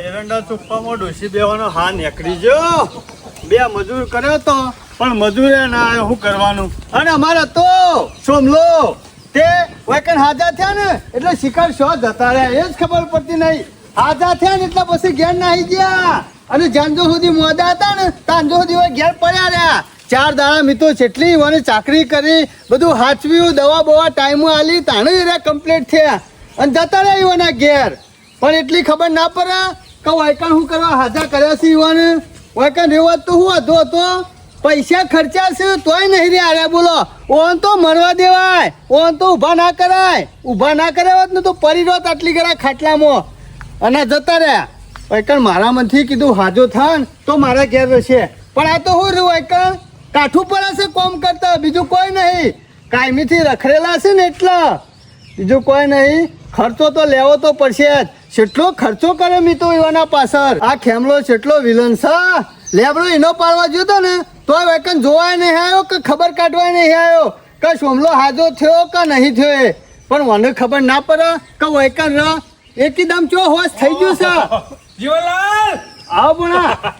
એરંડા ચોપ્પામાં ડોસી બેવાનો હા નીકળી ગયો. બે મજૂર કર્યો તો પણ મજૂરે ના આવ્યો. શું કરવાનું? અને અમારે તો સોમલો તે વેકન હાજા થયા ને એટલે શિકાર શો જતા રહ્યા એ જ ખબર પડતી નહીં. હાજા થયા ને એટલે પછી ઘેર નાહી ગયા અને જાંજો સુધી મોડા હતા ને તાંજો સુધી ઘેર પડ્યા રહ્યા. 4 દાડા મિત્રો જેટલી મને ચાકરી કરી બધું હાચવ્યું, દવા બવા ટાઈમ આલી તાણે એરા કમ્પ્લીટ થયા અને જતા રહ્યા યુવાના ઘેર. પણ એટલી ખબર ના પડે કે વાયકણ શું કરવા હાજા કર્યા છે યુવાને. વાયકણ રેવા તો શું હતો હતો પૈસા ખર્ચા છે તોય નહીં રે આર્યા. બોલો ઓન તો મરવા દેવાય, ઓન તો ઊભા ના કરાય. ઊભા ના કર્યા હોત ને તો પડી રોત આટલી કરા ખાટલામાં અને જતા રહ્યા. વાયકણ મારા મનથી કીધું હાજો થાન તો મારા ઘેર રહેશે. પણ આ તો શું રહ્યું વાયકણ કાઠું પર હશે કોમ કરતા, બીજું કોઈ નહીં. કાયમીથી રખડેલા છે ને એટલા, બીજું કોઈ નહીં. ખર્ચો તો લેવો તો પડશે જ. કેટલો ખર્ચો કરે મિત્રો એવાના પાછળ. આ ખેમલો કેટલો વિલન છે. લેબડો એનો પાડવા જોતો ને તો વેકન જોવાય નહીં આવ્યો કે ખબર કાઢવાય નહીં આવ્યો કે સોમલો હાજો થયો કે નહીં થયો. પણ મને ખબર ના પડે કે વેકન એકદમ ચો હોશ થઈ ગયું છે. જીવનલાલ આવો બોલા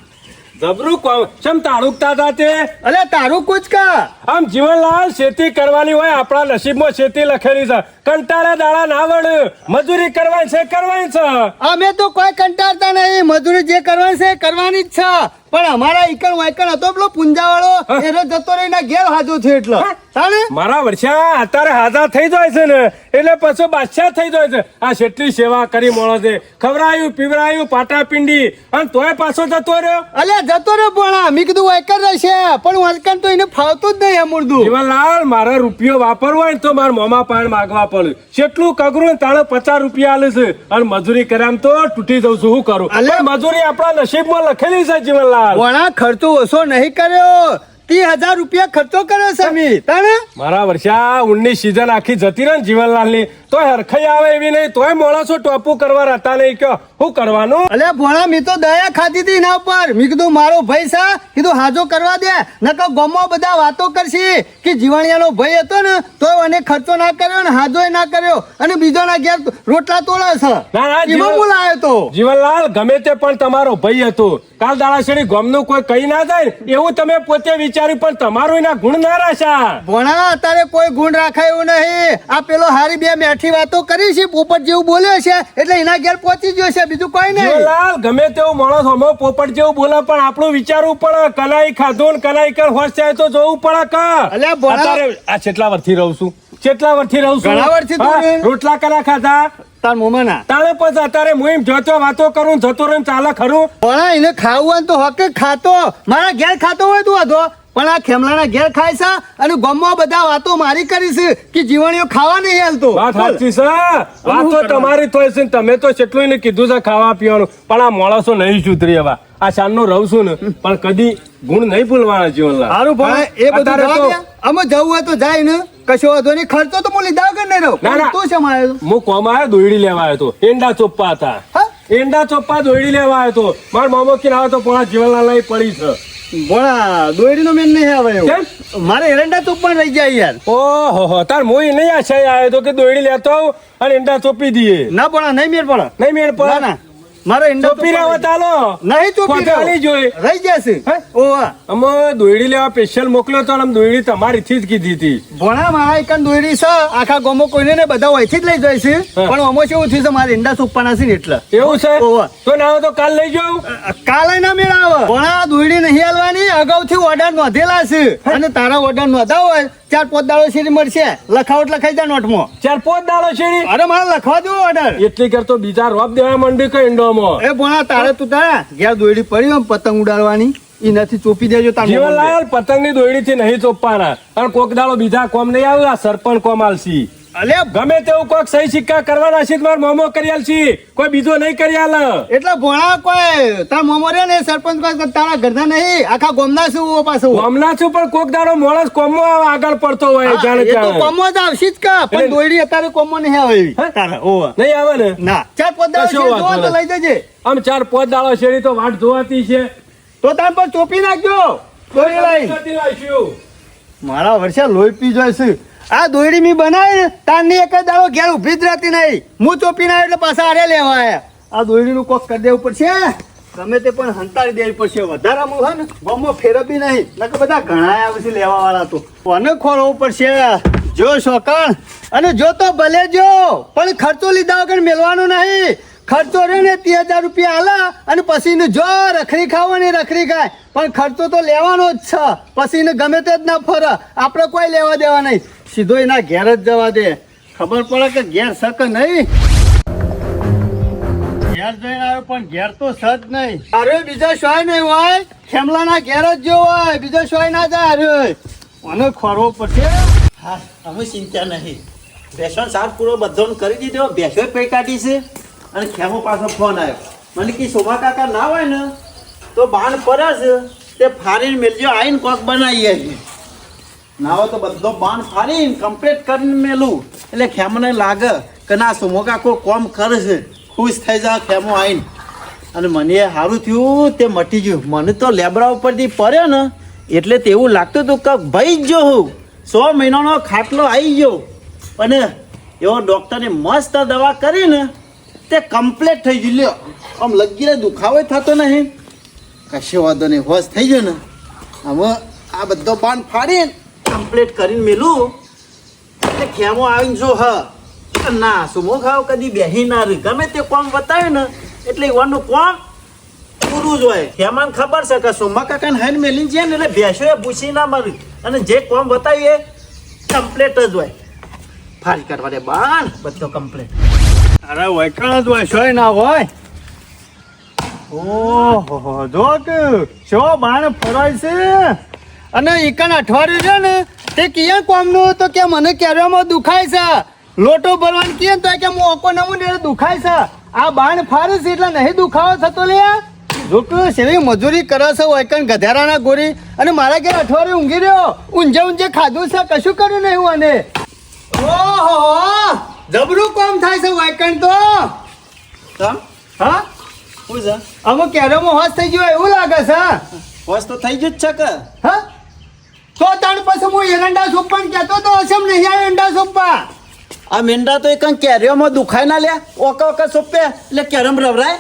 જબરું કોમ ચમ તાળુકતા હતા તે? અલે તારું કુછ કા આમ જીવનલાલ ખેતી કરવાની હોય, આપણા નસીબમાં ખેતી લખેલી છે. કંટાળા દાડા ના વળ, મજૂરી કરવાની છે કરવાની છે. અમે તો કોઈ કંટાળતા નહીં, મજૂરી જે કરવાની છે એ કરવાની જ છે. પણ અમારા ઈકણ વાયકણ હતો પેલો પુંજાવાળો એનો જતો રહીને ઘેર હાજો છે એટલે તાણે મારા વર્ષા અત્યારે હાજા થઈ જાય છે ને એટલે પછી બાદશાહ થઈ જાય છે. આ કેટલી સેવા કરી મળો છે, ખવડાયું પીવડાયું પાટાપિંડી અને તોય પાછો જતો રહ્યો. અલ્યા જતો રહ્યો ભણા. મેં કીધું વાયકણ રહેશે પણ વાયકણ તો એને ફાવતું જ નહીં. અમૂર્દું જીવનલાલ મારે રૂપિયો વાપરવો હોય ને તો મારા મોમાં પાણ માગવા પડે. કેટલું કગરું તાણે 50 રૂપિયા આલે છે અને મજૂરી કર્યા તો તૂટી જઉં છું. શું કરું? મજૂરી આપણા નસીબમાં લખેલી છે જીવનલાલ. વણા ખર્ચો ઓછો નહીં કર્યો, 30,000 રૂપિયા ખર્ચો કર્યો છે મી તાણે. મારા વર્ષા ઊંડની સીઝન આખી જતી રહે ને જીવનલાલ ની તોય હરખાઈ આવે એવી નહીં, તોય માણસો ટોપું કરવા રહેતા નહીં. કયો શું કરવાનું? અલ્યા ભોળા મેં તો દયા ખાધી હતી એના ઉપર. મેં કીધું મારો ભાઈ છે, કીધું હાજો કરવા દે નકર ગામમાં બધા વાતો કરશે કે જીવાણિયાનો ભાઈ હતો ને તો એને ખર્ચો ના કર્યો ને હાજો ના કર્યો અને બીજોના ઘેર રોટલા તોડે છે. એમાં બોલાયો તો જીવનલાલ ગમે તે પણ તમારો ભાઈ હતો. કાલ દાડાશેરી ગામનું કોઈ કઈ ના જાય એવું તમે પોતે વિચાર્યું, પણ તમારું એના ગુણ ના રાખ્યા. ભોણા અત્યારે કોઈ ગુણ રાખાય એવું નહીં. આ પેલો હારી બે મેઠી વાતો કરી છે, પોપટ જેવું બોલ્યો છે એટલે એના ઘેર પહોંચી ગયો છે, બીજું કોઈ નહીં. જીવનલાલ ગમે તેવું માણસ હમો પોપટ જેવું બોલે પણ આપણું વિચારવું પડે. કલાઈ ખાધું ને કલાઈ કર હોશ જાય તો જોવું પડે. અત્યારે આ કેટલા વર્ષથી રહું છું, કેટલા વર્ષથી રહું છું, ઘણા વર્ષથી રોટલા કરા ખાધા તાર મોમાના તારે પછી અત્યારે હું જોતો વાતો કરું જતો રહું ચાલે ખરું. ભણા એને ખાવું હોય તો હકે ખાતો મારા ઘેર ખાતો હોય તું હતો. પણ આ ખેમલાના ઘેર ખાય છે અને ગામમાં બધા વાતો મારી કરી છે કે જીવણીઓ ખાવા નહીં હાલતો. વાત સાચી છે, વાતો તમારી થોય છે. તમે તો કેટલું એને કીધું છે ખાવા પીવાનું, પણ આ માણસો નહીં સુધરી. હવે આ શાનનો રહું છું ને પણ કદી ગુણ નહીં ભૂલવાના જીવનલાલ. સારું ભણા એ બધું અમે જવું હોય તો જાય ને કશો વાંધો નહીં. ખર્ચો તો હું લીધા વગર નહીં રહું. ના તું છે મારે હું કોમ આવ્યો દોયડી લેવા આવ્યો હતો. એંડા ચોપ્પા હતા, એંડા ચોપ્પા દોયડી લેવા આવ્યો હતો. મારા મામો કે આવે તો પણ જીવનલાલ લઈ પડી છે. ભણા દોયડી નો મેન નહીં આવે. મારે એરંડા ચોપ પણ રહી જાય યાર. ઓહો તાર મોઈ નહીં આશા આવ્યો તો કે દોયડી લેતો આવ અને એંડા ચોપી દઈએ. ના ભણા નહીં મેળ પડે, નહીં મેળ પડે. ના મારે એંડા ચોપી લેવા ચાલો નહીં ચોપી નહીં જોઈ રહી જશે. ઓવા અમે દોયડી લેવા સ્પેશિયલ મોકલ્યો તો દોયડી તમારી થી જ કીધી હતી. ભણા મારા એકન દોયડી છે આખા ગામો કોઈને ને બધા અહીંથી જ લઈ જાય છે. પણ અમો કેવું થયું છે મારે એંડા ચોપવાના છે ને એટલે એવું છે. તો ના આવે તો કાલ લઈ જાઉં. કાલે ના મેળ આવે. ભણા દોયડી નહીં હાલવાની, અગાઉથી ઓર્ડર નોંધેલા છે અને તારા ઓર્ડર નોંધાવ હોય 4-5 દાડો શેરી મળશે. લખાવટ લખાઈ જાય નોટમાં. 4-5 દાડો શેરી? અરે મારે લખવા દો ઓર્ડર. એટલી કરતો બીજા રોપ દેવા માંડી કે એંડોમાં. એ ભણા તારે તું તારા ઘેર દોયડી પડી હોય પતંગ ઉડાડવાની એનાથી ચોપી દેજો. જીવનલાલ પતંગ ની દોયડી થી નહીં ચોપવાના. અને કોક દાડો બીજા કોમ નહીં આવે, સરપંચ કોમ આલસી. અલે ગમે તેવું કોઈક સહી સિક્કા કરવાના છે મારો મોમો કરી આલશી, કોઈ બીજો નહીં કરી આલે. એટલે ભણા કોઈ તાર મોમો રે ને સરપંચ તારા ઘરના નહીં આખા ગામના છું. પાછું ગામના છું પણ કોક દાડો માણસ કોમો આગળ પડતો હોય જાણે જાણે કોમો જ આવશી જ કા. પણ દોયડી અત્યારે કોમો નહીં આવે તારા. ઓવા નહીં આવે ને? ના 4-5 દાડો તો લઈ જજે. આમ 4-5 દાડો શેરી તો વાટ જોવાતી છે તો તાર પર ચોપી નાખજો દોયડી લઈ. મારા વર્ષે લોહી પી જાય છે. આ દોયડી મી બનાવી તારની એક દાડો ઘેર ઉભી જ રહેતી નહીં. હું ચોપી ના એટલે પાછા આરે લેવા આયા. આ દોયડીનું કોક કરી દેવું પડશે ગમે તે પણ હંતાડી દેવી પડશે વધારામાં હોય ને ગમો ફેરવી નહીં નકર બધા ઘણા આવે છે લેવા વાળા તો કોને ખોરવું પડશે જો શોકણ અને જો તો ભલે જો પણ ખર્ચો લીધા વગર મેળવાનો નહીં ખર્ચો રે ને 30,000 રૂપિયા આલા અને પછી ને જો રખડી ખાવાની રખડી ખાય પણ ખર્ચો તો લેવાનો જ છે પછી ને ગમે તે જ ના ફરે આપણે કોઈ લેવા દેવા નહીં સીધો એના ઘેર જ જવા દે ખબર પડે કે ઘેર શકે નહીં ઘેર જઈને આવ્યો પણ ઘેર તો સજ નહીં અરે બીજા શોય નહીં હોય ખેમલાના ઘેર જ જો હોય બીજો શોય ના જાય અરે મને ખોરવો પડશે હા અમે ચિંતા નહીં બેસવાનો સાર પૂરો બધો કરી દીધો બેસો પૈ કાઢી છે અને ખેમો પાછો ફોન આવ્યો મને કે શોભા કાકા ના હોય ને તો બાણ પડે છે તે ફાડીને મેલજો આવીને કોક બનાવીએ ના હોય તો બધો બાણ ફાડીને કમ્પ્લીટ કરીને મેલું એટલે ખેમને લાગે કે ના સોમો કાકો કોમ કરે છે ખુશ થઈ જાવ ખેમો આવીને અને મને સારું થયું તે મટી ગયું મને તો લેબડા ઉપરથી પડ્યો ને એટલે તેવું લાગતું હતું કે ભાઈ જ જો હું 100 મહિનાનો ખાટલો આવી ગયો અને એવો ડૉક્ટરે મસ્ત દવા કરીને તે કમ્પ્લીટ થઈ ગયું લ્યો આમ લગીને દુખાવો થતો નહીં કશો વાંધો નહીં હોશ થઈ ગયો ને હવે આ બધો બાણ ફાડીને કમ્પ્લીટ કરીને મેલું એટલે ખેમો આવીને જો હા ના સુમો ખાવ કદી બેહી ના રહી ગમે તે કોમ બતાવ્યું ને એટલે એવાનું કોમ પૂરું જ હોય ખેમાને ખબર છે કે સોમા કાકાને હાઈને મેલીને છે ને એટલે ભેંસો એ ભૂસી ના મળી અને જે કોમ બતાવ્યું એ કમ્પ્લીટ જ હોય ફારી કરવા દે બાણ બધો કમ્પ્લીટ અરે વૈકણ જ હોય શોય ના હોય ઓહો જો કે શો બાણ ફરાય છે અને ઈકણ અઠવાડિયું છે ને તે કિયા કોમનું તો કે મને કેરવામાં દુખાય છે લોટો ભરવાનું કે તો કે મોકો નમું ને દુખાય છે આ બાણ ફારે છે એટલે નહીં દુખાવો થતો લે જો કે સેવી મજૂરી કરે છે વૈકણ ગધેરાના ગોરી અને મારા ઘેર અઠવાડિયું ઊંઘી રહ્યો ઊંઝે ખાધું છે કશું કર્યું નહીં અને ઓહો જબરું કામ થાય છે વૈકણ તો હા શું છે અમુક કેરમો હોશ થઈ ગયો એવું લાગે છે હોશ તો થઈ ગયું જ છે કે હા તો તાણ પછી હું એરંડા સોપા કહેતો તો હશે નહીં આ એરંડા સોપા આ મેંડા તો એક કેરીઓમાં દુખાય ના લે ઓકા સોપે એટલે કેરમ રવરાય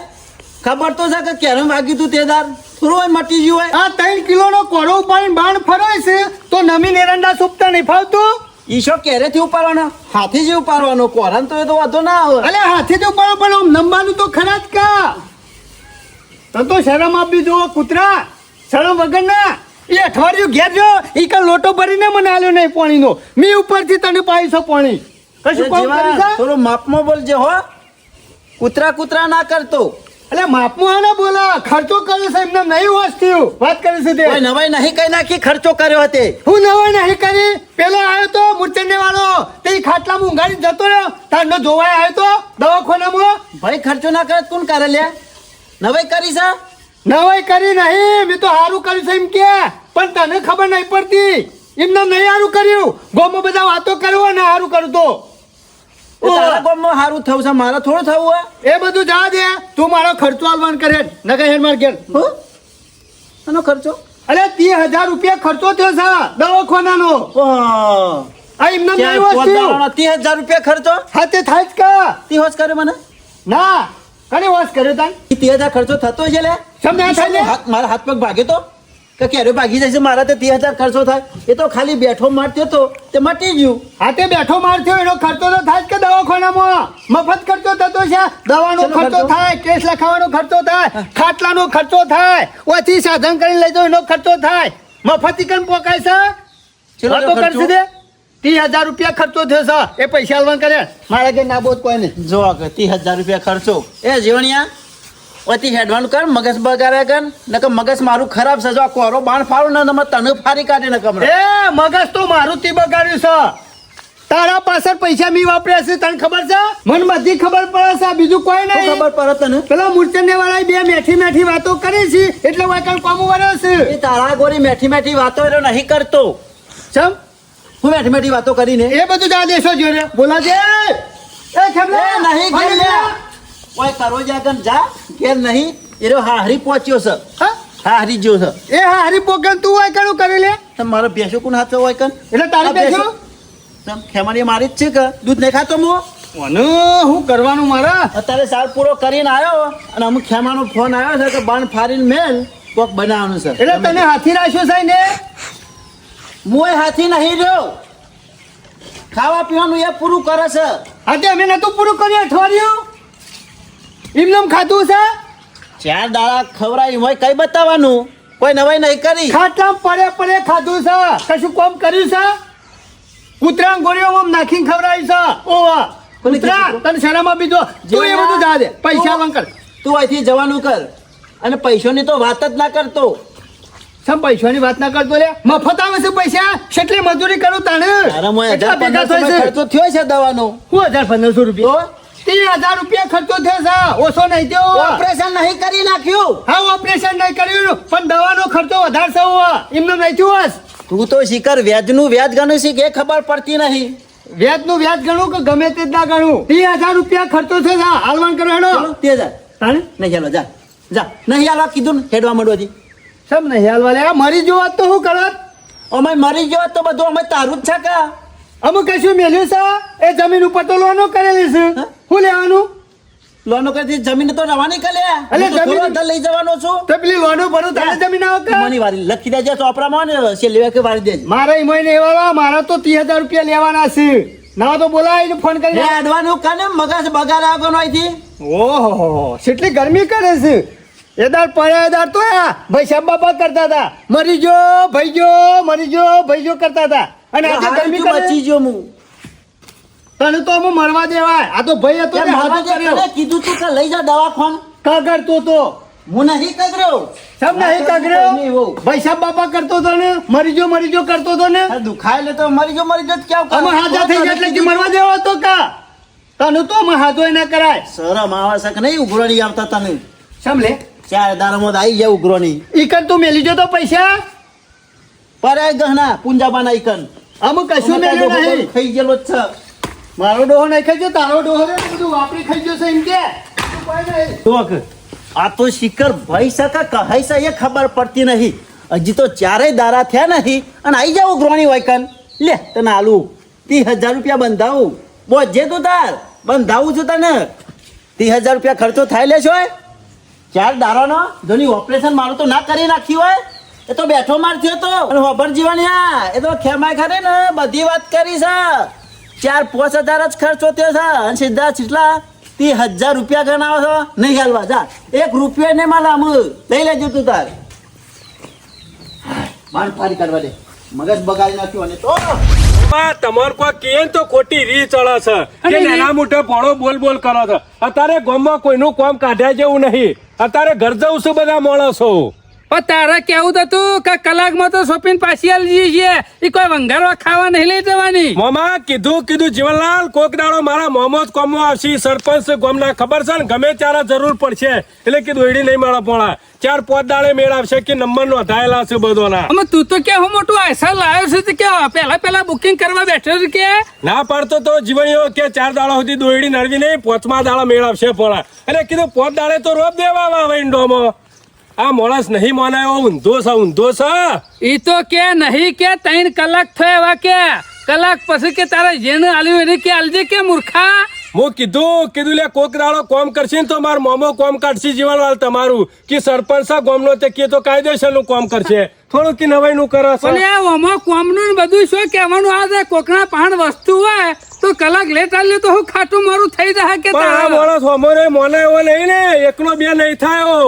ખબર તો છે કે કેરમ વાગી તું તે દાર થોડું હોય મટી ગયું હોય આ 3 કિલોનો કોરો ઉપાડીને બાણ ફરાય છે તો નમીન એરંડા સોપતા નહીં ફાવતું ઈશો કેરેથી ઉપાડવાનો હાથી જ ઉપાડવાનો કોરાન તો એ તો વાંધો ના આવે અલે હાથી તો ઉપાડો પણ આમ નમવાનું તો ખરા જ કા તને તો શરમ આપી જુઓ કૂતરા શરમ વગર ના એ અઠવાડિયું ઘેર જો ઈ કાલ લોટો ભરીને મને આલ્યો નહીં પાણીનો મી ઉપરથી તને પાઈ છો પાણી કશું કામ કરી છે થોડો માપમાં બોલજે હો કૂતરા ના કરતો અલે માપમાં આને બોલા ખર્ચો કરે છે એમને નહીં હોસ્યું વાત કરે છે તે કોઈ નવાઈ નહીં કઈ નાખી ખર્ચો કર્યો હતે હું નવાઈ નહીં કરી પેલો આવ્યો તો મૂર્ચંડે વાળો તે ખાટલામાં ઊંઘાડી જતો રહ્યો તારનો જોવાય આવ્યો તો દવાખાનામાં ભાઈ ખર્ચો ના કરે કોણ કરે લે નવાઈ કરી છે નવાઈ કરી નહીં મેં તો સારું કર્યું છે એમ કે પણ તને ખબર નહીં પડતી એમને નહીં સારું કર્યું ગોમાં બધા વાતો કરવો ને સારું કરું તો તારા ગામમાં સારું થવું છે મારે થોડું થવું હોય એ બધું જા દે તું મારો ખર્ચો આલવાન કરે નકર હેડ માર ઘેર એનો ખર્ચો અરે 30,000 રૂપિયા ખર્ચો થયો છે દવાખાનાનો આ એમને નહીં વસ્તુ 30,000 રૂપિયા ખર્ચો હાથે થાય જ કા તી હોશ કરે મને ના કને વાસ કર્યો તાન 30,000 ખર્ચો થતો છે લે સમજ ના થાય લે મારા હાથ પગ ભાગે તો કે ક્યારે ભાગી જાય છે મારા તે 30,000 ખર્ચો થાય એ તો ખાલી બેઠો મારતો તો તે મટી ગયું હાથે બેઠો માર થયો એનો ખર્ચો તો થાય જ કે દવાખાનામાં મફત ખર્ચો થતો છે દવાનો શેનો ખર્ચો ખર્ચો? થાય કેસ લખાવાનો ખર્ચો થાય ખાટલાનો ખર્ચો થાય ઓથી સાધન કરીને લઈ જાવ એનો ખર્ચો થાય મફતી કન પોકાય છે શેનો વાતો ખર્ચો? કરશે દે 30,000 રૂપિયા ખર્ચો થયો છે એ પૈસા આલવાન કરે મારા ઘેર ના બોધ કોઈ નહીં જો કે 30,000 રૂપિયા ખર્ચો એ જીવણિયા ઓથી હેડવાનું કર મગજ બગાડ્યા કર નકર મગજ મારું ખરાબ છે જો આ કોરો બાણ ફાડું ને તમે તને ફાડી કાઢી નકર એ મગજ તો મારું તી બગાડ્યું છે તારા પાછળ પૈસા મી વાપર્યા છે તને ખબર છે મને બધી ખબર પડે છે બીજું કોઈ શું નહીં ખબર પડે તને પેલા મૂર્ચંડે વાળા બે મેઠી વાતો કરી છે એટલે વાયકણ કોમ વર્યો છે એ તારા ગોરી મેઠી વાતો એ નહીં કરતો ચમ હું મેઠી વાતો કરીને એ બધું જા દેશો જોરે બોલા દે એ ખેમલા એ નહીં ઘેર લે ઓય કરો જાગન જા ઘેર નહીં એરો હાહરી પહોંચ્યો છે હા હાહરી જો છે એ હા હરી પોકન તું વાયકણ કરી લે તમારો ભેંસો કોણ હાથ હોય કન એટલે તારી બેસો ખેમાની મારી જ છે કે દૂધ નહીં ખાતો મો મને શું કરવાનું મારા અત્યારે સાલ પૂરો કરીને આવ્યો અને અમુક ખેમાનો ફોન આવ્યો છે કે બાણ ફાડીને મેલ કોક બનાવવાનું છે. એટલે તને હાથી રાખ્યો છે ને મોય હાથી નહીં રહ્યો, ખાવા પીવાનું એ પૂરું કરે છે. આજે અમે નતું પૂરું કર્યું અઠવાડિયું એમનેમ ખાધું છે 4 દાડા ખવડાવી હોય કઈ બતાવવાનું, કોઈ નવાઈ નહીં કરી. ખાટલામ પડે ખાધું છે કશું કોમ કર્યું છે કૂતરા ગોળીઓમાં નાખીને ખવડાવી છે ઓવા કૂતરા તને શરમમાં બીજો તું એ બધું જા દે પૈસા વંકર તું અહીંથી જવાનું કર અને પૈસાની તો વાત જ ના કરતો. સમ પૈસાની વાત ના કરતો લે મફત આવે છે પૈસા કેટલી મજૂરી કરું તાણે તારા મોય કેટલા ભેગા થાય છે ખર્ચો થયો છે દવાનો. હું 1500 રૂપિયા 3000 રૂપિયા ખર્ચો થયો છે ઓછો નહીં થયો ઓપરેશન નહીં કરી નાખ્યું. હા ઓપરેશન નહીં કર્યું પણ દવાનો ખર્ચો વધારે છે એમને નહીં થયું તું તો શિખર વ્યાજનું વ્યાજ ગણું છે કે ખબર પડતી નહીં. વ્યાજનું વ્યાજ ગણું કે ગમે તે જ ના ગણું 30,000 રૂપિયા ખર્ચો છે હાલવાન કરો હેડો તે જા તાણે નહીં હાલો જા જા નહીં હાલવા કીધું ને હેડવા માંડવાથી. સમ નહીં હાલવા લે મરી જો તો શું કરત અમે મરી ગયો તો બધું અમે તારું જ છે કા. અમુક કશું મેલ્યું છે એ જમીન ઉપર તો લોનો કરેલી છે શું લેવાનું લોનો કરી જમીન તો રવાની કરે અલે જમીન લઈ જવાનો છું. તો પેલી લોનો ભરું તારે જમીન આવે કે મની વારી લખી દેજે ચોપડામાં ને છે લેવા કે વારી દેજે. મારા ઈમોય ને એવા મારા તો 30,000 રૂપિયા લેવાના છે ના તો બોલાય ફોન કરી હેડવાનું કાને મગજ બગાડ આગળ અહીંથી. ઓહો કેટલી ગરમી કરે છે એદાર પડ્યા એદાર તો ભાઈ સાહેબ બાબા કરતા હતા મરી જો ભાઈ જો કરતા હતા અને આજે ગરમી કરે બચી ગયો હું. તને તો અમે મરવા દેવાય આ તો ભાઈ હતો ને હાથ કર્યો કીધું તું કે લઈ જા દવાખાન. કાગર તો હું નહીં કગર્યો. સબ નહીં કાગર્યો ભાઈ સાહેબ બાબા કરતો હતો ને મરી જો કરતો હતો ને દુખાય લે તો મરી ગયો ક્યાં અમે હાજા થઈ ગયા એટલે કે મરવા દેવો હતો કા તને તો અમે હાથોય ના કરાય શરમ આવે છે કે નહીં ઉઘરોણી આવતા તને. સમલે 4 દાડામાં આવી જાય ઉઘરોણી. ઈકન તું મેલી જો તો પૈસા પરાય ગહના પુંજાબાના ઈકન અમુક કશું મેલ્યું નહીં ખાઈ ગયેલો જ છે. મારો ડોહો નહીં ખાઈ ગયો તારો ડોહો રે બધું વાપરી ખાઈ ગયો છે એમ કે તું કોઈ નહીં. તો આ તો શિખર ભાઈ સકા કહાઈ છે એ ખબર પડતી નહીં. હજી તો 4 દાડા થયા નહીં અને આવી જાવ ઉઘરોણી વાયકન લે તને આલુ 30,000 રૂપિયા બંધાવું બોજે તું તાર બંધાવું છું તને 30,000 રૂપિયા ખર્ચો થાય લે છો 4 દાડાનો જોની ઓપરેશન મારું તો ના કરી નાખ્યું હોય એ તો બેઠો માર થયો તો અને હોબર જીવણિયા એ તો ખેમાય ખરે ને બધી વાત કરી છે 4-5 હજાર જ ખર્ચો થયો છે અને સીધા કેટલા 30,000 રૂપિયા ગણાવો છો નહીં હાલવા જા 1 રૂપિયો ને માલા આમ લઈ લેજો તું તાર બાણ ફારી કાઢવા દે મગજ બગાડી નાખ્યું અને તો તમારે કોઈ કે તો ખોટી રી ચડે છે કે નાના મોટા પોણો બોલ કરો છો. અત્યારે ગામમાં કોઈનું કામ કાઢ્યા જેવું નહીં. અત્યારે ઘર જવું છું બધા માણસો. પણ તારે કેવું હતું કે કલાકમાં તો શોપિંગ પાછી આલી જઈએ એ કોઈ વંગારવા ખાવા નહીં લઈ જવાની. મામા કીધું જીવનલાલ કોક દાડો મારા મોમો જ કોમો આવશે સરપંચ ગામના ખબર છે ને ગમે ત્યારે જરૂર પડશે એટલે કીધું એડી નહીં મળે પોણા 4-5 દાડે મેળ આવશે કે નંબર નોંધાયેલા છે બધોના. અમે તું તો કે હું મોટું આયસર લાવ્યો છે કે પેલા બુકિંગ કરવા બેઠો છે કે ના પાડતો તો જીવણીઓ કે 4 દાડા સુધી દોયડી નડવી નહીં 5મા દાડા મેળ આવશે પોણા એટલે કીધું 5 દાડે તો રોપ દેવા આવે ઇન્ડોમાં. આ માણસ નહીં માનાયો ઊંધો છે. ઈ તો કે નહીં કે 3 કલાક થયા એવા કે કલાક પછી કે તારે જેને આલ્યું એને કે આલજે કે મૂર્ખા. હું કીધું લે કોક દાડો કોમ કરશે ને તો માર મોમો કોમ કાઢશે જીવનલાલ તમારું કે સરપંચ ગોમનો તે કે તો કાયદેસર નું કોમ કરશે થોડું કે નવાઈ નું કરે છે. પણ આ ઓમો કોમનું બધું શું કહેવાનું આ કોકના પાણ વસ્તુ હોય તો કલાક લેટ આલ્યું તો હું ખાટું મારું થઈ જાય કે પણ આ માણસ હોમરે મોને એવો નહીં ને એકનો બે નહીં થાય.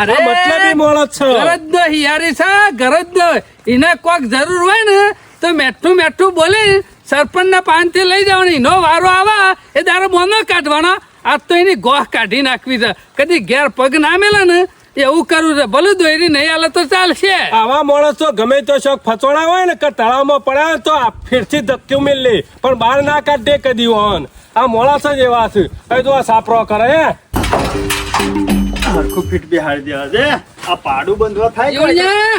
અરે મતલબી માણસ છે. ગરજ દો હિયારી છે ગરજ દો એને કોક જરૂર હોય ને તો મેઠું બોલે સરપંચ ના પાન થી લઈ જવાની નો વારો આવા એ દારો મોનો કાઢવાનો આજ તો એની ગોહ કાઢી નાખવી છે કદી ઘેર પગ ના મેલા ને એવું કરવું છે ભલે દોરી નહીં આલે તો ચાલશે. આવા માણસ તો ગમે તો શોખ ફચોડા હોય ને કે તળાવમાં પડ્યા તો ફેરથી ધક્યું મેલ લે પણ બહાર ના કાઢે કદી હોન. આ માણસ જ એવા છે. હવે તો આ સાપરો કરે હરખું ફીટ બિહાડી દેવા છે આ પાડું બંધવા થાય જીવણિયા,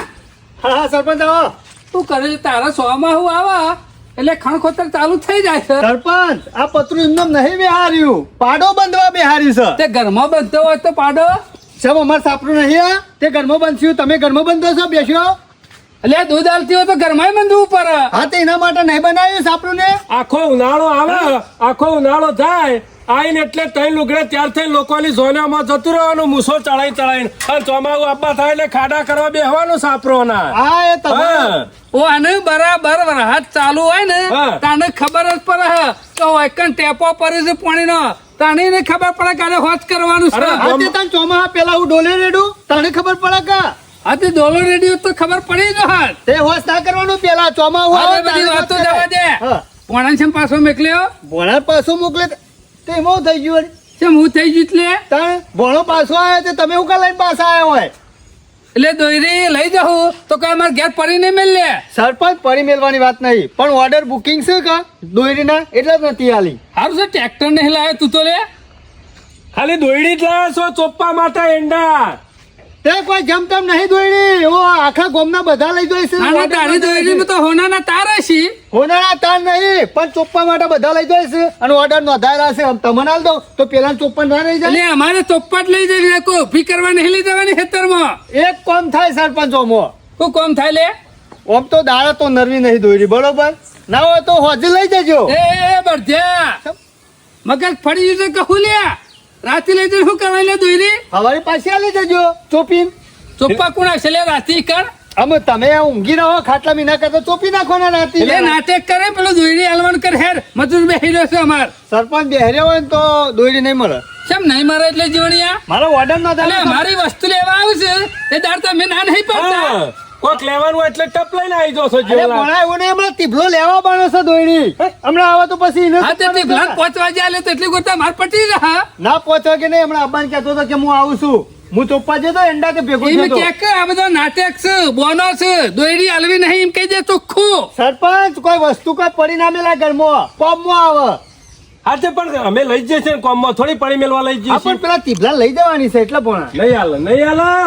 હા સરપંચ આવો તું કરે છે તારા સોમાં હું આવા એટલે ખણખોતર ચાલુ થઈ જાય છે. સરપંચ આ પતરું એમનેમ નહીં બેહાર્યું પાડો બંધવા બેહારી છે તે ઘરમાં બંધતો હોય તો પાડો સબ અમારે સાપરું નહીં આ તે ઘરમાં બંધ્યું તમે ઘરમાં બંધો છો બેસ્યો એટલે દૂધ આલતી હોય તો ઘરમાં બંધવું પડે. હા તો એના માટે નહીં બનાવ્યું સાપરું ને. આખો ઉનાળો આવે, આખો ઉનાળો થાય આઈને એટલે ત્રણ લુગડે ત્યાર થઈને લોકોની ઝોનમાં જતું રહેવાનું, મૂસો ચડાઈ અને ચોમાસું આબા થાય એટલે ખાડા કરવા બેહવાનું સાપરોના. હા એ તમે હા. ઓ આને બરાબર વરસાદ ચાલુ હોય ને હા. તાને ખબર જ પડે કે વૈકન ટેપો પડે છે પાણીનો. તાને એને ખબર પડે કે આને હોજ કરવાનું છે. અરે, હા તે તને ચોમાસા પેલા હું ડોલે રેડું તને ખબર પડે કે હા તે ડોલો રેડિયો તો ખબર પડી જ હોત. તે હોશ ના કરવાનું પેલા ચોમાસું હવે આવે બધી તારે વાતો હોશ જવા દે. કરાય. હા. પોણા છે પાછો મોકલ્યો ભોણા પાછું મોકલે તે એમાં થઈ ગયું વળી. કેમ હું થઈ ગયું એટલે તારે ભોણો પાછો આવ્યો તે તમે હું કા લઈને પાછા આવ્યા હોય. એટલે દોયરી લઈ જાઉં તો કઈ અમારે ઘેર પડીને મેલ લે. સરપંચ પડી મેલવાની વાત નહીં પણ ઓર્ડર બુકિંગ છે કે દોયરીના એટલે જ નથી આલી. સારું છે ટ્રેક્ટર નહીં લાવે તું તો લે. ખાલી દોયડી જ લાવ્યા છો ચોપ્પા માટે એંડા. તે કોઈ જમતમ નહીં દોયડી એવો આખા ગામના બધા લઈ જોઈશે. આના તારી દોયરીમાં તો હોનાના તાર હશે. હોનારા તાર નહીં પણ ચોપ્પા માટે બધા લઈ જોઈશે અને ઓર્ડર નોંધાયેલા છે તમને આલ દો તો પેલા ચોપ્પા ના રહી એટલે જાય. અમારે ચોપ્પટ લઈ જવી કોઈ ઊભી કરવા નહીં લઈ જવાની ખેતરમાં. એક કામ થાય સરપંચ ઓમો શું કોમ થાય લે? ઓમ તો દાડા તો નરવી નહીં દોયડી બરોબર ના હોય તો હોજી લઈ જજો. એ બળધ્યા મગજ ફરી ગયું છે કહું લ્યા. રાતે લઈ જઈને શું કરવા લે દોયરી? હવારી પાછી આલી જજો ચોપીન. ચોપ્પા કોણ હશે લે રાતે કર? અમે તમે ઊંઘી રહો ખાટલા મીના કરતા ચોપી નાખવાના રાતી. એટલે નાટક કરે પેલો દોયરી હાલવાનું કર હેર મજૂર બેહી રહ્યો છે અમાર. સરપંચ બેહર્યો હોય ને તો દોયડી નહીં મળે. કેમ નહીં મારે એટલે જીવણિયા? મારો ઓર્ડર એટલે નોંધાયેલો છે. અમારી વસ્તુ લેવા આવશે એ દાડ તમે ના નહીં પડતા. હા. કોક લેવાનું એટલે ટપ લઈને આવી જશો અરે જેવલા. ભણા એવું નહીં હમણાં તીભલો લેવા બાનો છે દોયડી હમણાં આવે તો પછી એને હા તે શું ભલાન કરવાનું છે? 5 વાગે આલે તો એટલી ગોતા માર પટી રહા. ના પહોંચવા કે નહીં હમણાં અબ્બાને કહેતો હતો કે હું આવું છું હું ચોપ્પા જતો એંડા કે ભેગો એમ થતો. કે કે આ બધો નાટક છે બોનો છે દોયડી હાલવી નહીં એમ કહી દે ચોખ્ખું. સરપંચ કોઈ વસ્તુ કોઈ પડી ના મેલા ઘરમાં કોમમાં આવે. હા તે પણ અમે લઈ જઈએ છીએ ને કોમમાં થોડી પડી મેલવા લઈ જઈએ આ પણ છીએ. પેલા તીભલા લઈ જવાની છે એટલે ભણા. નહીં હાલે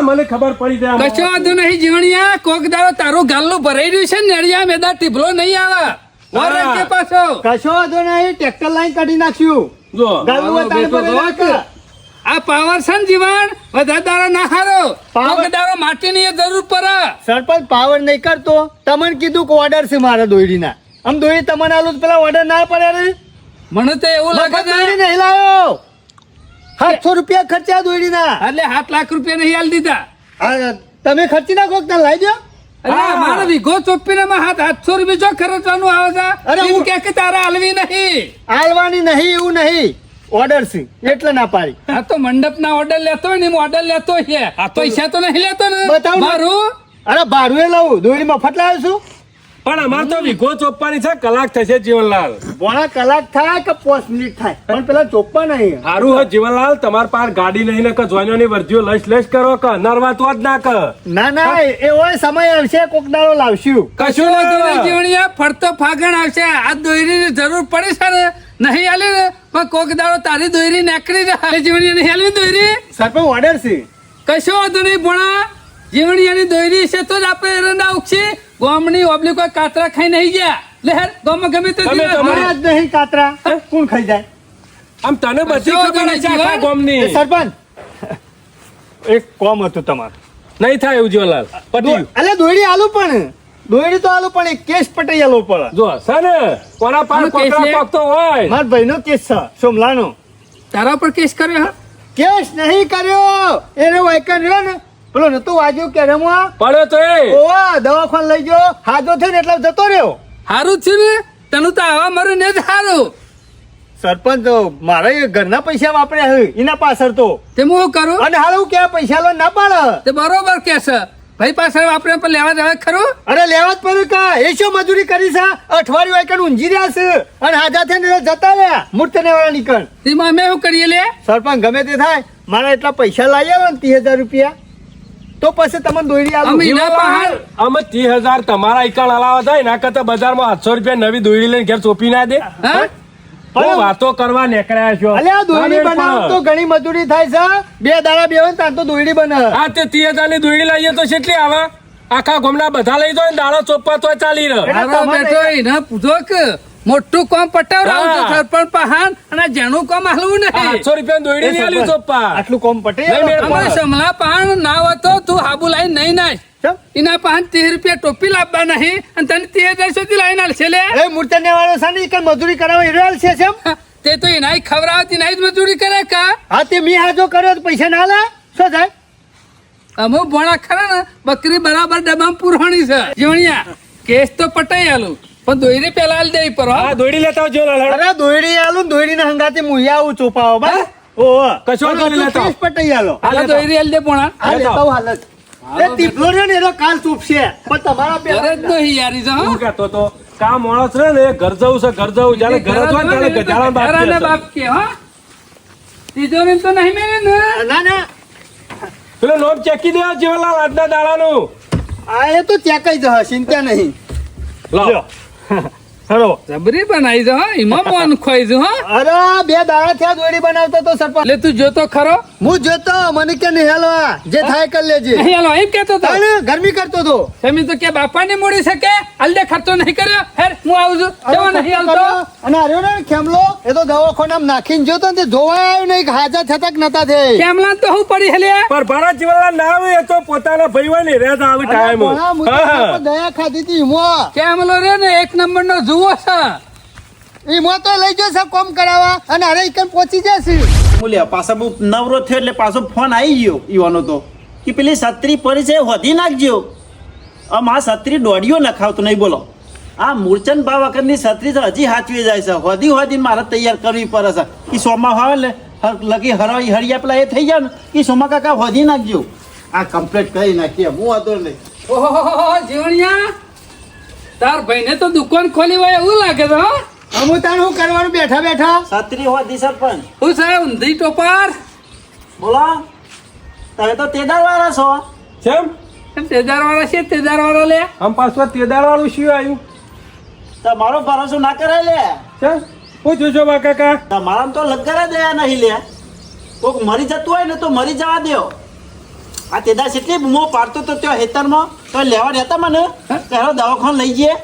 મને ખબર પડી જાય. કશો વાંધો નહીં જીવણિયા કોક દાડો તારું ગાલનું ભરાઈ રહ્યું છે ને નડિયા મેદા ટીભલો નહીં આવે. વરસ કે પાછો કશો વાંધો નહીં ટ્રેક્ટર લાઈન કાઢી નાખ્યું જો ગાલનું હોય તારે બેઠો ભરે તો રાખ. આ પાવર છે ને જીવન વધારે દાડો ના હારો. પાવર- કોક દાડો માટીની એ જરૂર પડે. સરપંચ પાવર નહીં કરતો તમને કીધું કે ઓર્ડર છે મારા દોયડીના આમ દોયડી તમને આલું તો પેલા ઓર્ડર ના પડે રે. મને તો એવું લાગે મફત છે દોયડી નહીં લાવ્યો 700 રૂપિયા ખર્ચ્યા દોયડીના. એટલે 7 લાખ રૂપિયા નહીં આલી દીધા. આ તમે ખર્ચી નાખો કે લાવી દો. એટલે હા. અમારો વીઘો ચોપ્પીને માં 700 રૂપિયા જો ખર્ચવાનું આવે છે. અરે એમ હું- કે તારા હાલવી નહીં. આલવાની નહીં એવું નહીં ઓર્ડર છે એટલે ના પાડી. આ તો મંડપ ના ઓર્ડર લેતો હોય ને એમ ઓર્ડર લેતો છે. પૈસા તો નહીં લેતો ને બતાવ ને. મારું અરે ભાડું એ લઉં દોયડી મફત લાવ્યો છું. પણ અમારે તો વીઘો ચોપ્પાની છે કલાક થશે જીવનલાલ. પોણા કલાક થાય કે 5 મિનિટ થાય પણ પેલા ચોપ્પા નહીં. સારું હોય જીવનલાલ તમાર પાસે ગાડી નહીં ને કે જોઈનોની વર્જીઓ લશ કરો કે નરવા તો જ ના કે. ના ના એવો સમય આવશે કોક દાડો લાવશું. કશું વાંધો નહીં જીવણિયા ફરતો ફાગણ આવશે. આ દોયરીની જરૂર પડી છે ને નહીં આલી ને પણ કોક દાડો તારી દોયરી નાકરી રહે જીવણિયા નહીં આલવી દોયરી. સરપંચ ઓર્ડર છે. કશો વાંધો નહીં ભણા જીવણિયાની દોયરી છે તો જ આપણે એરંડા ઉગશે. ગોમની ઓબલી કોઈ કાતરા ખાઈ નહીં ગયા લે હેર ગોમાં ગમે તે તમે દીવા. તમારી- હમણાં જ નહીં કાતરા કોણ ખાઈ જાય. આમ તને બધી ખબર છે આખા એ ગામની. સરપંચ એક કોમ હતું તમારું. નહીં થાય એવું જીવનલાલ પટ્યું. અલે દોયડી આલું પણ દોયડી તો આલું પણ એક કેસ પટાઈ આલો પડે. જો છે ને કોના પાર આનો કેસ કોકરા લે? પાકતો હોય. મારા ભાઈનો કેસ છે સોમલાનો. તારા પર કેસ કર્યો હા? કેસ નહીં કર્યો એને વાયકન રહ્યો ને પેલો નતો વાજ્યો કે રમવા પડ્યો તો એ ઓવા દવાખાન લઈ ગયો હાજો થઈને એટલે જતો રહ્યો. હારું જ છે ને તને તો આવા મરે ને જ હારું. સરપંચ મારા એ ઘરના પૈસા વાપર્યા છે એના પાછળ તો તે હું શું કરું અને હાલ હું કે પૈસા લો ના પાડે. તે બરોબર કે છે ભાઈ પાછળ વાપરે પણ લેવા જવા ખરું. અરે લેવા જ પડ્યું કા એ શું મજૂરી કરી છે અઠવાડિયું વાયકન ઊંઘી રહ્યા છે અને હાજા થઈને જતા રહ્યા મૂર્ત ને વાળા નીકળ. તેમાં અમે શું કરીએ લે સરપંચ ગમે તે થાય મારા એટલા પૈસા લાવી આવો ને 30,000 રૂપિયા તો પછી તમને દોયડી આલું. અમે ના પહાડ અમે 30,000 તમારા એકણ હલાવા થાય ના કરતા બજારમાં 700 રૂપિયા નવી દોયડી લઈને ઘેર ચોપી ના દે. હા બહુ વાતો કરવા નીકળ્યા છો. અલે આ દોયડી ના, બનાવ તો ઘણી મજૂરી થાય છે 2 દાડા બેહન તાર તો દોયડી બને. આ તે 30,000 ની દોયડી લાવીએ તો કેટલી આવે? આખા ગામના બધા લઈ જાય દાડો ચોપ્પા તો ચાલી રહ્યો. હારો બેઠો એને પૂછો કે મોટું કામ પટાવડાવું તો હા. સરપંચ પહાણ અને જેનું કામ હાલવું નહીં. 800 રૂપિયા દોયડી નહીં આલી ચોપ્પા. આટલું કોમ પટે નહીં મેળ અમારે સમલા પહાણ ના હોય તો તું હાબુ લાઈન નહીં નાખ ચમ? એના 5-13 રૂપિયા ટોપી લાવવા નહીં અને તને 13,000 સુધી લાવીને આલશે લે એ મૂર્તન્ય વાળો છે ને ઈ મજૂરી કરાવવા હિરોલ છે કેમ? તે તો એના ખવડાવતી એના જ મજૂરી કરે કા હા તે મી હાજો કર્યો તો પૈસા ના લે શું થાય? અમુક ભોળા ખરા ને બકરી બરાબર ડબ્બામાં પૂરવાની છે જીવણિયા કેસ તો પટાઈ આલું પણ દોયરી પેલા આલી દેવી પર હો. હા દોડી લેતા આવજો લાલા. અરે દોયડી આલું દોયડી ના હંગાતે મુયા આવું ચોપાવો બસ. ઓહો કશો વાંધો નહીં, લેતા આવો. કેસ પટાઈ આલો. આ દોયરી આલી દે પોણા આ લેતા આવો હાલત. એ તીફલો રહ્યો ને એનો કાલ ચૂપશે પણ તમારા બે ઘરે જ નહીં યારી છે હો હું કહેતો તો કા માણસ રે ને ઘર જવું છે ઘર જવું જ્યારે ઘર જવું ત્યારે ગધાડા ઘરાના બાપ બાપ કે હો તિજોરી તો નહીં મેરે ને ના ના પેલો લોમ ચેકી દેવા જીવનલાલ આજના દાડાનું આ એ તો ચેકાઈ જશે ચિંતા નહીં. લો હલો જબરી બનાવી છે હો એમાં મોન ખોઈ છે હો અરે બે દાડા થયા દોયડી બનાવતો તો સરપંચ. એટલે તું જોતો ખરો હું જોતો મને કે નહીં હાલવા જે થાય કરી લેજે. નહીં હાલો એમ કેતો તો તાણે ગરમી કરતો તો તમે તો કે બાપા ને મોડી શકે હાલ દે ખર્ચો નહીં કર્યો હેર હું આવું છું કેવો નહીં હાલતો અને આર્યો ને ખેમલો એ તો દવાખાનામાં નાખીને જોતો ને તે જોવા આવ્યો નહીં કે હાજર થતા કે નતા થઈ. કેમલા તો હું પડી હલ્યા પર ભરત જીવનલાલ ના આવે એ તો પોતાના ભાઈ હોય ને રહેતા આવે ટાઈમ ઘણા મુદ્દા પર દયા ખાધી હતી ઈમો. કેમલો રે ને એક નંબર નો જુઓ છે ઈમો તો લઈ જશે કોમ કરાવવા અને અરે ઈકન પહોંચી જશે. મૂલ્ય પાછા બહુ નવરો થયો એટલે પાછો ફોન આવી ગયો ઈવાનો તો કે પેલી છત્રી પડી છે હોધી નાખજો. આમ આ છત્રી દોડીઓ નખાવતો નહીં બોલો. આ મૂર્છન ભાવ વખતની છત્રી તો હજી હાચવી જાય છે હોધી હોધી મારે તૈયાર કરવી પડે છે કે સોમાં આવે ને લગી હરાવી હરિયા પેલા એ થઈ જાય ને કે સોમા કાકા હોધી નાખજો. આ કમ્પ્લીટ કરી નાખીએ હું હતો નહીં. ઓહો જીવણિયા તાર ભાઈને તો દુકાન ખોલી હોય એવું લાગે છે હો અમુ તાણ હું કરવાનું બેઠા બેઠા છત્રી હોધી સરપંચ હું સાહેબ ઊંધી ટોપાર બોલો તમે તો તેદાર વાળા છો. કેમ એમ તેદાર વાળા છે તેદાર વાળા લે આમ પાછું તેદાર વાળું શું આવ્યું તમારો ભરોસો ના કરાય લે. કેમ હું જોજો બા કાકા તમારા તો લગરા દયા નહીં લે. કોક મરી જતું હોય ને તો મરી જવા દ્યો. આ તેદા કેટલી બૂમો પાડતો તો ત્યાં હેતરમાં તો લેવા રહેતા મને પહેલો દવાખાન લઈ જઈએ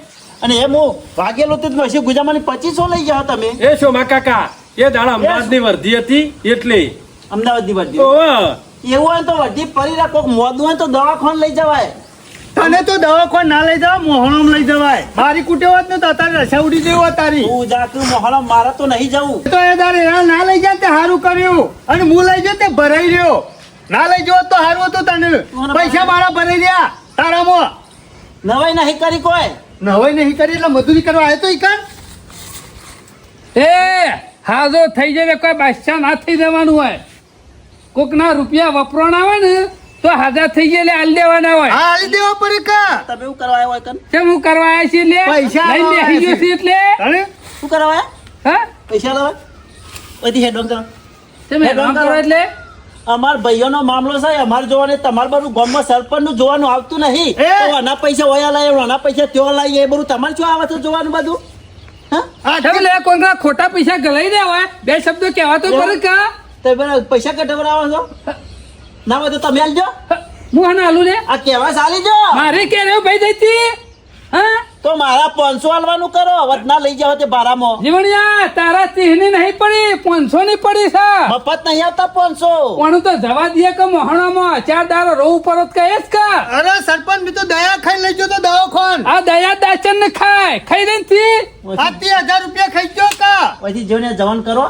અને એમ હું ભાગેલો તો પછી ગુજામાની 2500 લઈ જાઓ તમે. એ શું મા કાકા એ દાડા અમદાવાદની વર્ધી હતી એટલે અમદાવાદની વર્દી ઓહો એવું હોય તો વર્દી પરી રાખ. કોક મોદું હોય તો દવાખાન લઈ જવાય. તને તો દવાખાન ના લઈ જવા મોહણમ લઈ જવાય. મારી કુટે હોત ને તો તારે રસા ઉડી જેવું તારી. તું જાતું મોહળા મારે તો નહીં જવું. તો એ તારે એના ના લઈ જાય તે સારું કર્યું અને હું લઈ ગયો તે ભરાઈ રહ્યો. ના લઈ ગયો તો સારું હતું તને. પૈસા મારા ભરાઈ રહ્યા તારામાં. નવાઈ નહીં કરી કોઈ. નવાઈ નહીં કરી એટલે મજૂરી કરવા આવ્યો તો ઈકન. એ હાજો થઈ જાય કોઈ બાદશાહ ના થઈ જવાનું હોય કોકના રૂપિયા વપરાણ આવે ને તો હાજર થઈ જાય એટલે હાલ દેવાના હોય હા હાલી દેવા પડે કા. તમે શું કરવા આવ્યા હોય કન? કેમ હું કરવા આવ્યા છીએ લે પૈસા લઈને બેસી ગયો છું એટલે તાણે શું કરવા આવ્યા? હા પૈસા લાવે બધી હેડોન કરો. તમે કામ કરો એટલે અમાર ભાઈઓનો મામલો છે અમારે જોવાનું તમારે બધું ગામમાં સરપંચ નું જોવાનું આવતું નહીં. એ! તો આના પૈસા ઓયા લાવીએ આના પૈસા ત્યાં લાવીએ એ બધું તમારે શું આવે છે જોવાનું બધું? હા? આ તમે લે કોઈના ખોટા પૈસા ગલાઈ દે હોય બે શબ્દો કહેવા તો પડે કા તમે બધા પૈસા કઢાવડાવો છો ના હોય તો તમે આલજો. હું આને આલું રે આ કહેવા ચાલી જો મારે કે રહ્યો ભાઈ જઈતી હા તો મારા 500 આલવાનું કરો વધના લઈ જાવ તે બારામાં. જીવણિયા તારા તીહની નહીં પડી 500 ની પડી છે મફત નહીં આવતા 500. પણ તો જવા દે કે મોહણામાં 4 દારો રહું પરત કહે જ કા અરે સરપંચ મેં તો દયા ખાઈ લઈ ગયો તો દવાખાન. આ દયા દાચન ને ખાય ખાઈ દે ને તી આ 30,000 રૂપિયા ખાઈ ગયો કા. પછી જોને જવાન કરો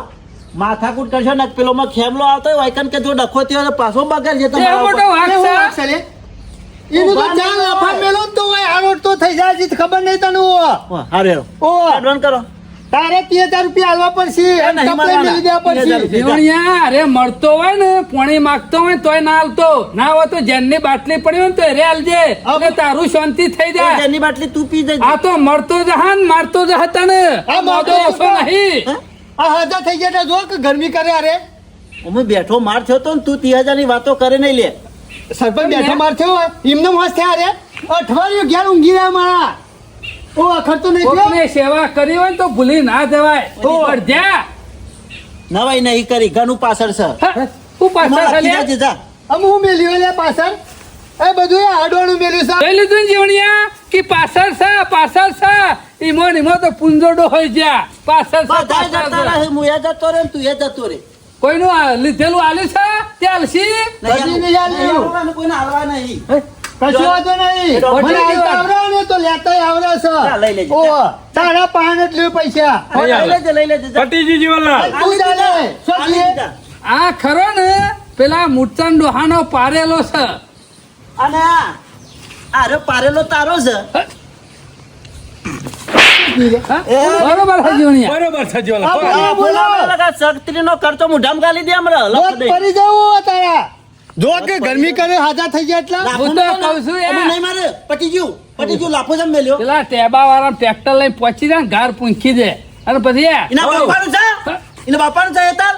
માથાકૂટ કરશો ને પેલોમાં ખેમલો આવતો હોય વાયકન કે જો ડખો થયો તો પાછો બગાડ છે એ મોટો વાઘ એવું છે લાગશે લે. એનું તો ચાલ લાફા મેલો જ તો હોય આરોટ તો થઈ જાય છે ખબર નહીં તને ઓ. હારે ઓ એડવાન્સ કરો. તારે 30,000 રૂપિયા આલવા પડશે અને નહીં કપડે મેલી દેવા પડશે. 30,000 જીવણિયા અરે મળતો હોય ને પોણી માગતો હોય તોય ના હાલતો ના હોય તો જેનની બાટલી પડી હોય ને તો રે હાલજે એટલે તારું શાંતિ થઈ જાય એની બાટલી તું પી જજે. આ તો મળતો જહાન મારતો જ હતા ને આ મોદો મોદો ઓછો નહીં આ હાજા થઈ ગયા જો કે ગરમી કરે અરે અમે બેઠો માર થયો તો ને તું 30,000 ની વાતો કરે નહીં લે. સરપંચ બેઠો માર થયો હોય એમને મસ્ત થયા રે અઠવાડિયું ઘેર ઊંઘી રહ્યા મારા. ઓ અખરતો નહીં થયો. કોકને સેવા કરી હોય ને તો ભૂલી ના જવાય પણ જા નવાઈ નહીં કરી ઘણું પાછળ છે. હા, તું પાછા તમારા ચાલ્યા હાથી જાજે, જા. આમ હું મેલ્યો લે પાછળ એ બધું એ આડવાનું મેલ્યું છે. જોઈ લીધું ને જીવણિયા કે પાછળ છે ઈમો તો પુંજોડો હોય જ્યાં પાછળ છે, બધા પાછળ જતા છે. રહે, હું એ જતો રહે ને તું એ જતો રહે. કોઈનું લીધેલું આલ્યું છે તે આલસી નહીં બધી નહીં આલ્યું. આલવાનું, કોઈને આલવા નહીં. કશું વાંધો નહીં એ ડોક્ટર મને જેવા. આવતા આવડે ને તો લેતાય આવડે છે ચાલ, લઈ લેજે, ઓહો, તારા પાન એટલે પૈસા લઈ લેજે જા. પટીજી જીવનલાલ તું ચાલે શું આલી કીએ? દીધા. આ ખરો ને પેલા મૂર્છન ડોહાનો પારેલો છે અને આરે પારેલો તારો છે હા? બરોબર છે જીવણિયા બરોબર છે આ જીવનલાલ બોલો, બોલો. શક્તિનો ખર્ચો મોઢામાં ગાલી દે હમણાં લોટ લપ દે. પડી જવું તારા જો કે ગરમી કરે હાજા થઈ જાય એટલે લાફો હું તો મેલ્યો કહું છું ને, યાર. અમે નહીં મારે પટી ગયું લાફો જમ મેલ્યો પેલા ટેબા વાળા ટ્રેક્ટર લઈને પહોંચી જાય ને ગાર પૂંખી દે અને પછી એના બાપાનું છે હા. એના બાપાનું છે એ તાર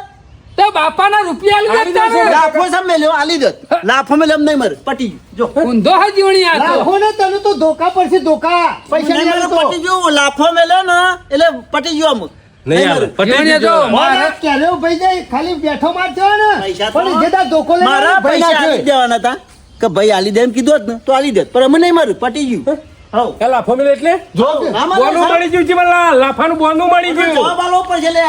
તો બાપાના રૂપિયા લઈ આલી જતા દેજો. ને. લાફો જમ મેલ્યો આલી દે લાફો મેલ્યો એમ નહીં મારે પટી ગયું જો ઊંધો છે જીવણિયા તો લાખો ને તને તો ધોકા પડશે ધોકા પૈસા નહીં નહીં મારે આલતો. પટી ગયું લાફો મેલ્યો ને એટલે પટી ગયું અમુક નહીં આવે પટીજી જીવણિયા જો જીવનલાલ. મારા મારે ક્યારે ભાઈ જાય ખાલી બેઠો માર છે ને પૈસા પણ તો- જે તાર ધોકો લઈને મારા ભાઈ પૈસા આલી નાખ્યો. દેવાના હતા કે ભાઈ આલી દે એમ કીધું હોત ને તો આલી દે પણ અમે નહીં મારું પટી ગયું હવ એ લાફો મેલે એટલે જો કે. ના મારે બોનું મળી ગયું જીવનલાલ લાફાનું બોનું મળી ગયું જવાબ આલવો પડશે લે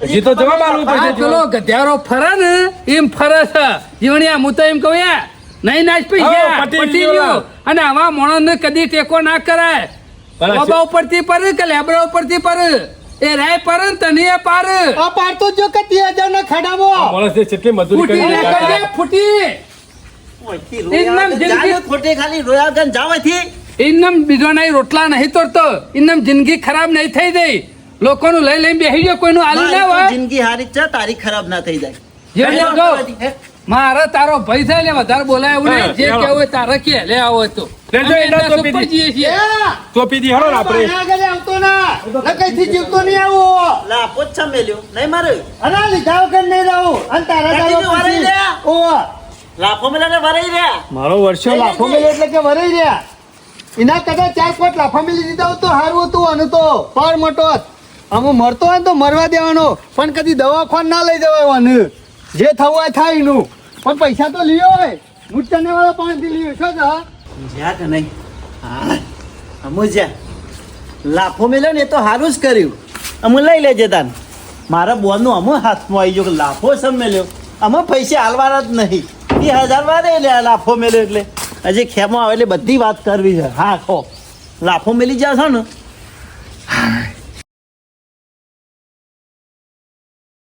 હજી તો જવાબ આલવું આ પડશે પેલો ગધેડો ફરે ને એમ ફરે છે જીવણિયા હું તો એમ કહું યાર નહીં નાચ પૈસા હા, પટી પટી ગયું. ગયું અને આવા માણસને કદી ટેકો ના કરાય પણ આ બાબા ઉપરથી પર કે લેબડા ઉપરથી પર એ રાય પર ને તને એ પાર આ પાડતો જ જો કે 30,000 ના ખાડામાં માણસને કેટલી મજૂરી ફૂટી કરી ને કરજે ફૂટી ઓયથી એકદમ રોયા વગર જિંદગી- જાય ને ખોટે ખાલી રોયા વગર જાવાથી ઇન્નમ બીજોના રોટલા નહીં તોડતો ઇન્નમ જિંદગી ખરાબ નહીં થઈ જાય લોકોનું લઈ લઈને બેસી ગયો કોઈનું આલી ના મારી તો હોય જિંદગી હારી જ છે તારી ખરાબ ના થઈ જાય જીવણિયા જો મારે તારો ભાઈ થાય એટલે વધારે બોલાય એવું નહીં જે હા, કેવું હોય તારે કે લે આવો તો લેજો, અમે એના એના ટોપી ઉપર જઈએ છીએ ટોપી દી હળો ને આપણે આગળ આવતો ના કઈથી જીવતો નહીં આવો લાફો જ છે મેલ્યો નહીં મારે અને લીધા વગર નહીં રહું અને તારા કાઢીને દાદા વરાઈ પછી. રહ્યા. ઓહો. લાફો મેલાને વરાઈ રહ્યા મારો વર્ષો લાફો મેલે એટલે કે વરાઈ રહ્યા એના કદાચ 4-5 લાફા મેલી દીધા હોત તો સારું હતું આનું તો પાર મોટો હોત. આમાં મરતો હોય ને તો મરવા દેવાનો પણ કદી દવાખાન ના લઈ જવાય આનું. જે થવું હોય થાય એનું પણ પૈસા તો લીયો હોય મૂર્છને વાળા પાસેથી લીયો છો જ હા? જ્યાં કે નહીં હા અમુ જ્યાં લાફો મેલ્યો ને એ તો સારું જ કર્યું અમુ લઈ લેજે તાન મારા બોનનું અમુ હાથમાં આવી ગયો કે લાફો સમ મેલ્યો અમે પૈસા હાલવાના જ નહીં 30,000 વારે લે આ લાફો મેલ્યો એટલે હજી ખેમો આવે એટલે બધી વાત કરવી છે હા ખો લાફો મેલી જાવ છો ને